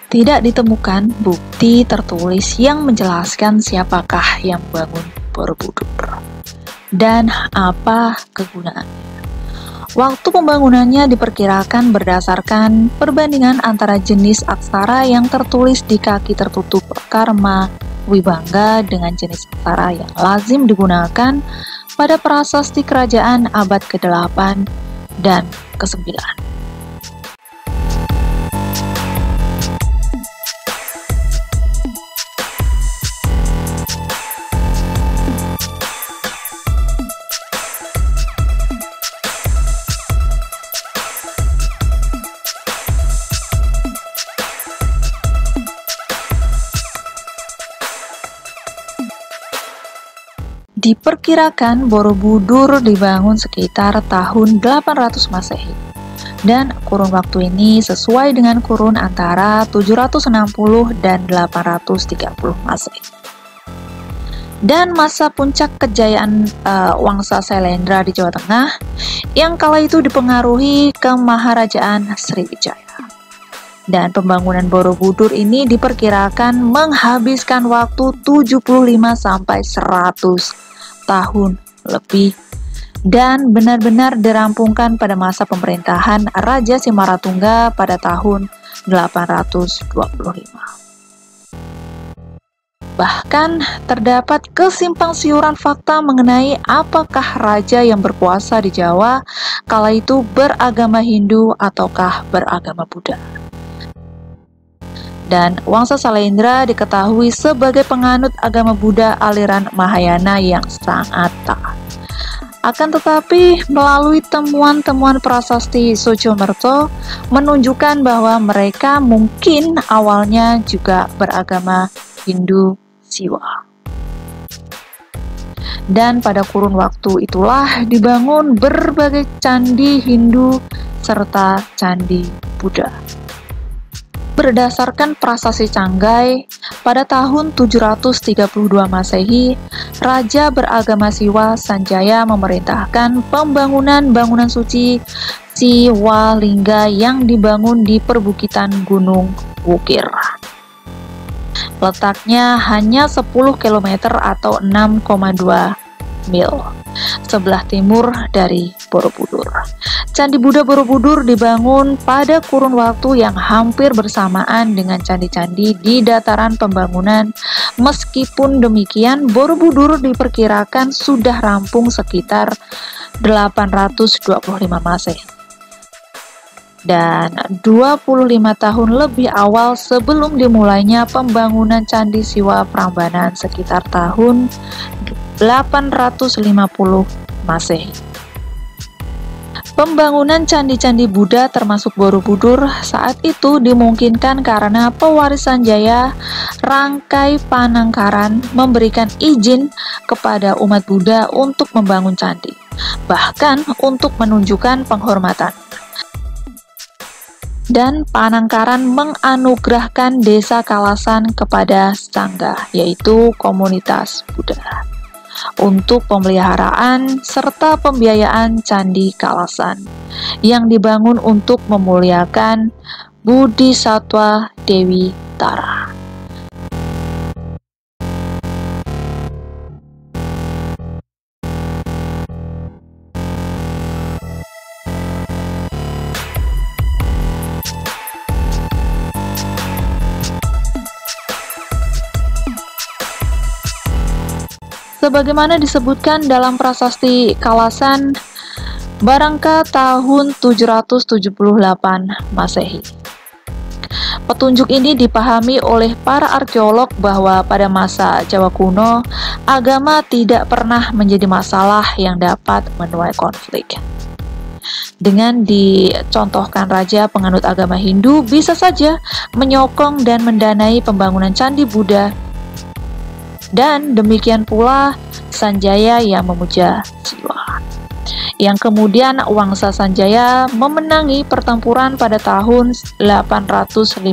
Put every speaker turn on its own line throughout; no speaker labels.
Tidak ditemukan bukti tertulis yang menjelaskan siapakah yang membangun Borobudur dan apa kegunaannya. Waktu pembangunannya diperkirakan berdasarkan perbandingan antara jenis aksara yang tertulis di kaki tertutup Karma Wibangga dengan jenis aksara yang lazim digunakan pada prasasti kerajaan abad ke-8 dan ke-9. Diperkirakan Borobudur dibangun sekitar tahun 800 Masehi, dan kurun waktu ini sesuai dengan kurun antara 760 dan 830 Masehi. Dan masa puncak kejayaan Wangsa Sailendra di Jawa Tengah yang kala itu dipengaruhi Kemaharajaan Sriwijaya. Dan pembangunan Borobudur ini diperkirakan menghabiskan waktu 75 sampai 100 tahun lebih dan benar-benar dirampungkan pada masa pemerintahan Raja Simaratungga pada tahun 825. Bahkan terdapat kesimpangsiuran fakta mengenai apakah raja yang berkuasa di Jawa kala itu beragama Hindu ataukah beragama Buddha. Dan Wangsa Sailendra diketahui sebagai penganut agama Buddha aliran Mahayana yang sangat taat. Akan tetapi, melalui temuan-temuan prasasti Soejomerto menunjukkan bahwa mereka mungkin awalnya juga beragama Hindu Siwa. Dan pada kurun waktu itulah dibangun berbagai candi Hindu serta candi Buddha. Berdasarkan prasasti Canggai, pada tahun 732 Masehi, Raja beragama Siwa Sanjaya memerintahkan pembangunan bangunan suci Siwa Lingga yang dibangun di perbukitan Gunung Wukir. Letaknya hanya 10 km atau 6,2 mil sebelah timur dari Borobudur. Candi Buddha Borobudur dibangun pada kurun waktu yang hampir bersamaan dengan candi-candi di dataran pembangunan. Meskipun demikian, Borobudur diperkirakan sudah rampung sekitar 825 Masehi. Dan 25 tahun lebih awal sebelum dimulainya pembangunan Candi Siwa Prambanan sekitar tahun 850 Masehi. Pembangunan candi-candi Buddha termasuk Borobudur saat itu dimungkinkan karena pewarisan Jaya Rangkai Panangkaran memberikan izin kepada umat Buddha untuk membangun candi, bahkan untuk menunjukkan penghormatan. Dan Panangkaran menganugerahkan desa Kalasan kepada Sangga, yaitu komunitas Buddha, untuk pemeliharaan serta pembiayaan Candi Kalasan yang dibangun untuk memuliakan Bodhisattva Dewi Tara. Sebagaimana disebutkan dalam prasasti Kalasan, Barangka tahun 778 Masehi. Petunjuk ini dipahami oleh para arkeolog bahwa pada masa Jawa kuno, agama tidak pernah menjadi masalah yang dapat menuai konflik. Dengan dicontohkan raja penganut agama Hindu bisa saja menyokong dan mendanai pembangunan candi Buddha. Dan demikian pula Sanjaya yang memuja Siwa, yang kemudian Wangsa Sanjaya memenangi pertempuran pada tahun 856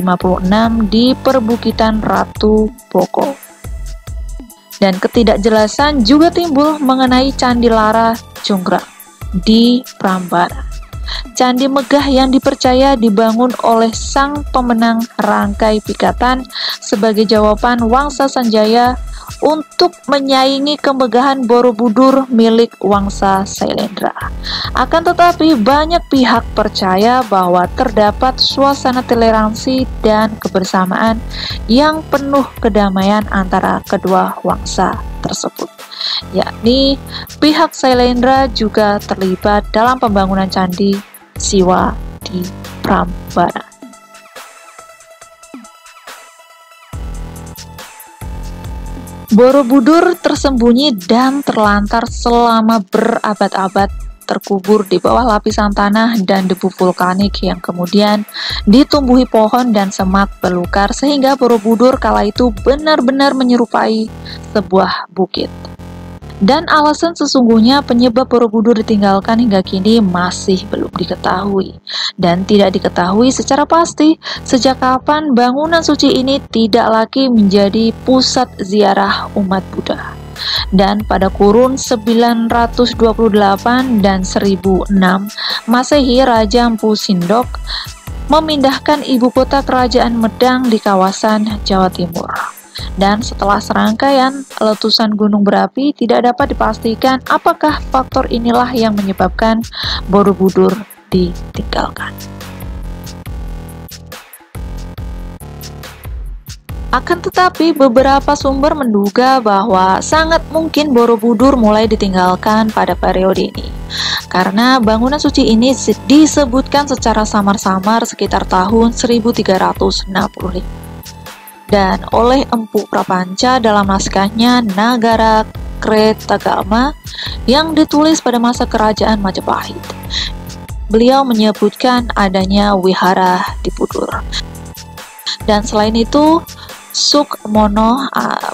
di perbukitan Ratu Boko. Dan ketidakjelasan juga timbul mengenai Candi Lara Jonggrang di Prambanan candi megah yang dipercaya dibangun oleh sang pemenang Rangkai Pikatan sebagai jawaban Wangsa Sanjaya untuk menyaingi kemegahan Borobudur milik Wangsa Sailendra. Akan tetapi banyak pihak percaya bahwa terdapat suasana toleransi dan kebersamaan yang penuh kedamaian antara kedua wangsa tersebut, yakni pihak Sailendra juga terlibat dalam pembangunan Candi Siwa di Prambanan. Borobudur tersembunyi dan terlantar selama berabad-abad, terkubur di bawah lapisan tanah dan debu vulkanik yang kemudian ditumbuhi pohon dan semak belukar sehingga Borobudur kala itu benar-benar menyerupai sebuah bukit. Dan alasan sesungguhnya penyebab Borobudur ditinggalkan hingga kini masih belum diketahui. Dan tidak diketahui secara pasti sejak kapan bangunan suci ini tidak lagi menjadi pusat ziarah umat Buddha. Dan pada kurun 928 dan 1006 Masehi, Raja Empu Sindok memindahkan ibu kota kerajaan Medang di kawasan Jawa Timur. Dan setelah serangkaian letusan gunung berapi, tidak dapat dipastikan apakah faktor inilah yang menyebabkan Borobudur ditinggalkan. Akan tetapi beberapa sumber menduga bahwa sangat mungkin Borobudur mulai ditinggalkan pada periode ini, karena bangunan suci ini disebutkan secara samar-samar sekitar tahun 1365. Dan oleh Empu Prapanca dalam naskahnya Nagara Kretagama yang ditulis pada masa kerajaan Majapahit. Beliau menyebutkan adanya wihara di Budur. Dan selain itu, Sukmono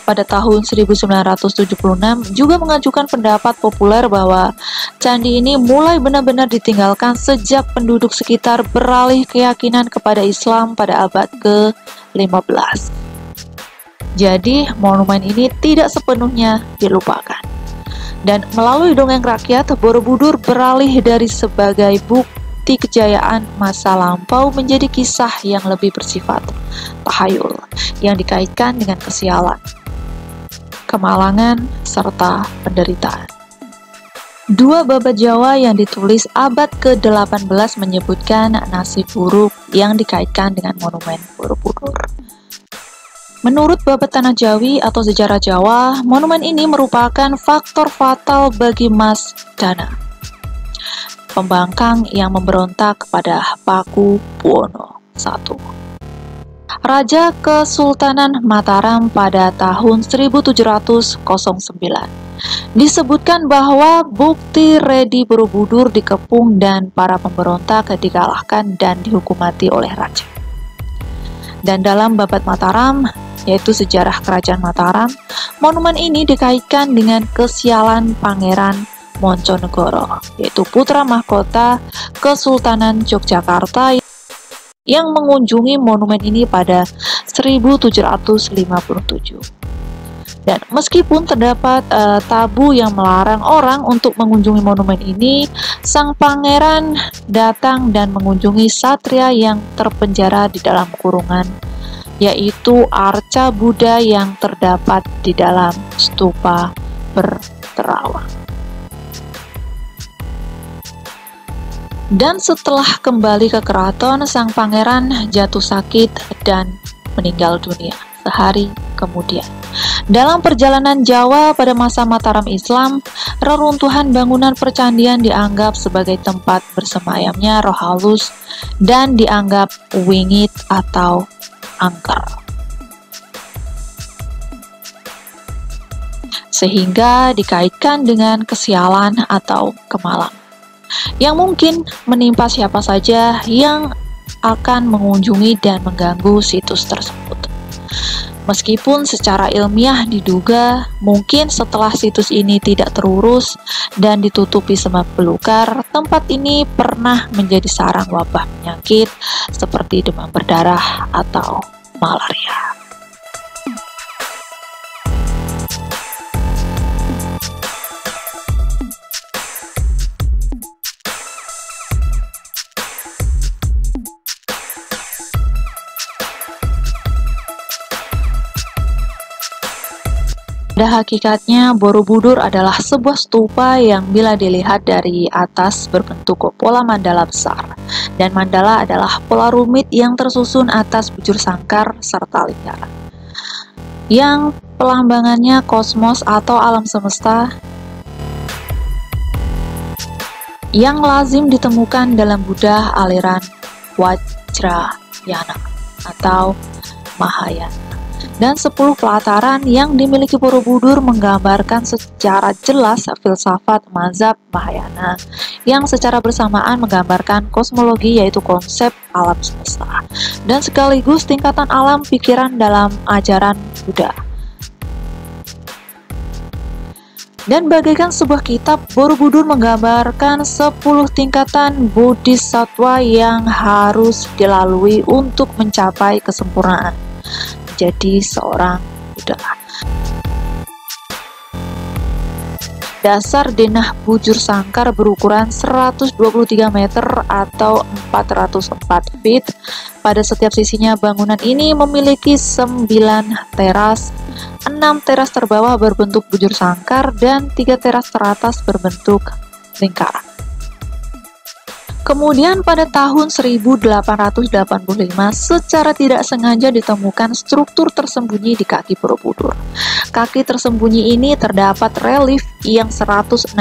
pada tahun 1976 juga mengajukan pendapat populer bahwa candi ini mulai benar-benar ditinggalkan sejak penduduk sekitar beralih keyakinan kepada Islam pada abad ke-15. Jadi, monumen ini tidak sepenuhnya dilupakan. Dan melalui dongeng rakyat, Borobudur beralih dari sebagai bukti kejayaan masa lampau menjadi kisah yang lebih bersifat tahayul, yang dikaitkan dengan kesialan, kemalangan, serta penderitaan. Dua babat Jawa yang ditulis abad ke-18 menyebutkan nasib buruk yang dikaitkan dengan monumen Borobudur. Menurut babat Tanah Jawi atau sejarah Jawa, monumen ini merupakan faktor fatal bagi Mas Dana, pembangkang yang memberontak kepada Paku Buwono I, Raja Kesultanan Mataram pada tahun 1709. Disebutkan bahwa bukti Redi Borobudur dikepung dan para pemberontak dikalahkan dan dihukum mati oleh raja. Dan dalam babat Mataram, yaitu sejarah kerajaan Mataram, monumen ini dikaitkan dengan kesialan Pangeran Monconegoro, yaitu putra mahkota Kesultanan Yogyakarta yang mengunjungi monumen ini pada 1757. Dan meskipun terdapat tabu yang melarang orang untuk mengunjungi monumen ini, sang pangeran datang dan mengunjungi satria yang terpenjara di dalam kurungan, yaitu arca Buddha yang terdapat di dalam stupa berterawang. Dan setelah kembali ke keraton, sang pangeran jatuh sakit dan meninggal dunia sehari kemudian. Dalam perjalanan Jawa pada masa Mataram Islam, reruntuhan bangunan percandian dianggap sebagai tempat bersemayamnya roh halus dan dianggap wingit atau angker, sehingga dikaitkan dengan kesialan atau kemalangan yang mungkin menimpa siapa saja yang akan mengunjungi dan mengganggu situs tersebut. Meskipun secara ilmiah diduga mungkin setelah situs ini tidak terurus dan ditutupi semak belukar, tempat ini pernah menjadi sarang wabah penyakit seperti demam berdarah atau malaria. Pada hakikatnya, Borobudur adalah sebuah stupa yang bila dilihat dari atas berbentuk pola mandala besar, dan mandala adalah pola rumit yang tersusun atas bujur sangkar serta lingkaran, yang pelambangannya kosmos atau alam semesta yang lazim ditemukan dalam Buddha aliran Vajrayana atau Mahayana. Dan 10 pelataran yang dimiliki Borobudur menggambarkan secara jelas filsafat mazhab Mahayana yang secara bersamaan menggambarkan kosmologi, yaitu konsep alam semesta, dan sekaligus tingkatan alam pikiran dalam ajaran Buddha. Dan bagaikan sebuah kitab, Borobudur menggambarkan 10 tingkatan bodhisattva yang harus dilalui untuk mencapai kesempurnaan jadi seorang Buddha. Dasar denah bujur sangkar berukuran 123 meter atau 404 feet. Pada setiap sisinya bangunan ini memiliki 9 teras, 6 teras terbawah berbentuk bujur sangkar, dan 3 teras teratas berbentuk lingkaran. Kemudian pada tahun 1885 secara tidak sengaja ditemukan struktur tersembunyi di kaki Borobudur. Kaki tersembunyi ini terdapat relief yang 160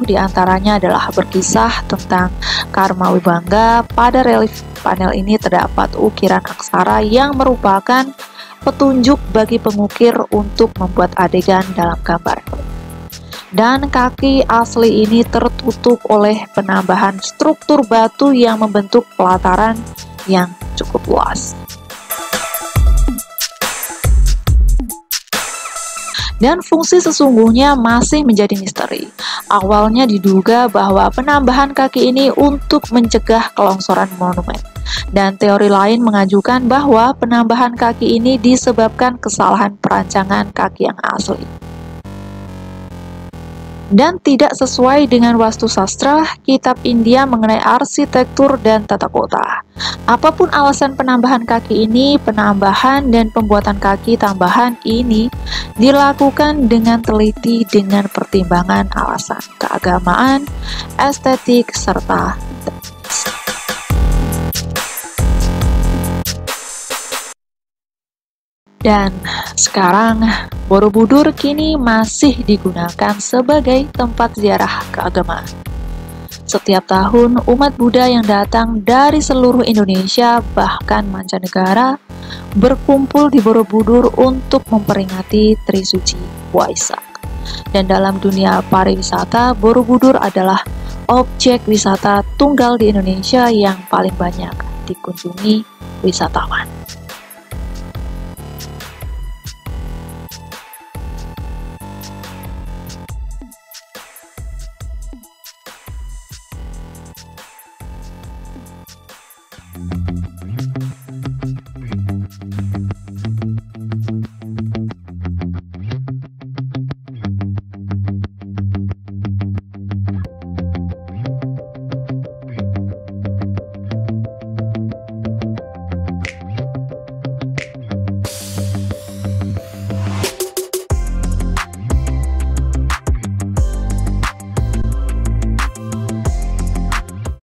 diantaranya adalah berkisah tentang Karma Wibangga. Pada relief panel ini terdapat ukiran aksara yang merupakan petunjuk bagi pengukir untuk membuat adegan dalam gambar. Dan kaki asli ini tertutup oleh penambahan struktur batu yang membentuk pelataran yang cukup luas. Dan fungsi sesungguhnya masih menjadi misteri. Awalnya diduga bahwa penambahan kaki ini untuk mencegah kelongsoran monumen. Dan teori lain mengajukan bahwa penambahan kaki ini disebabkan kesalahan perancangan kaki yang asli dan tidak sesuai dengan wastu sastra kitab India mengenai arsitektur dan tata kota. Apapun alasan penambahan kaki ini, penambahan dan pembuatan kaki tambahan ini dilakukan dengan teliti dengan pertimbangan alasan keagamaan, estetik, serta teknis. Dan sekarang Borobudur kini masih digunakan sebagai tempat ziarah keagamaan. Setiap tahun umat Buddha yang datang dari seluruh Indonesia bahkan mancanegara berkumpul di Borobudur untuk memperingati Trisuci Waisak. Dan dalam dunia pariwisata, Borobudur adalah objek wisata tunggal di Indonesia yang paling banyak dikunjungi wisatawan.